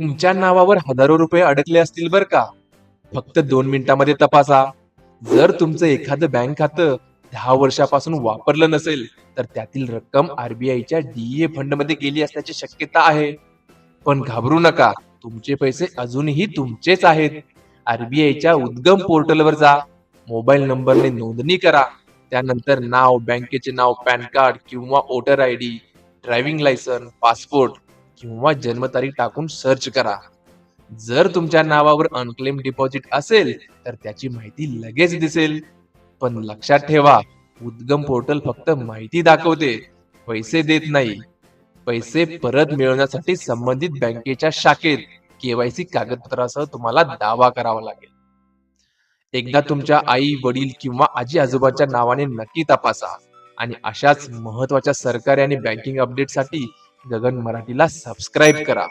तुमच्या नावावर हजारो रुपये अडकले असतील बरं का. फक्त 2 मिनिटांमध्ये तपासा. जर तुमचं एखादं बँक खातं 10 वर्षापासून वापरलं नसेल, तर त्यातील रक्कम आरबीआयच्या डीए फंडमध्ये गेली असण्याची शक्यता आहे. पण घाबरू नका, तुमचे पैसे अजूनही तुमचेच आहेत. आरबीआयच्या उद्गम पोर्टलवर जा, मोबाईल नंबरने नोंदणी करा. त्यानंतर नाव, बँकेचे नाव, पॅन कार्ड किंवा voter ID, driving licence, passport किंवा जन्मतारीख टाकून सर्च करा. जर तुमच्या नावावर अनक्लेम डिपॉझिट असेल, तर त्याची माहिती लगेच दिसेल. पण लक्षात ठेवा, उद्गम पोर्टल फक्त माहिती दाखवते, पैसे देत नाही. पैसे परत मिळवण्यासाठी संबंधित बँकेच्या शाखेत केवायसी कागदपत्रासह तुम्हाला दावा करावा लागेल. एकदा तुमच्या आई, वडील किंवा आजी आजोबांच्या नावाने नक्की तपासा. आणि अशाच महत्त्वाच्या सरकारी आणि बँकिंग अपडेटसाठी गगन मराठीला सबस्क्राईब करा.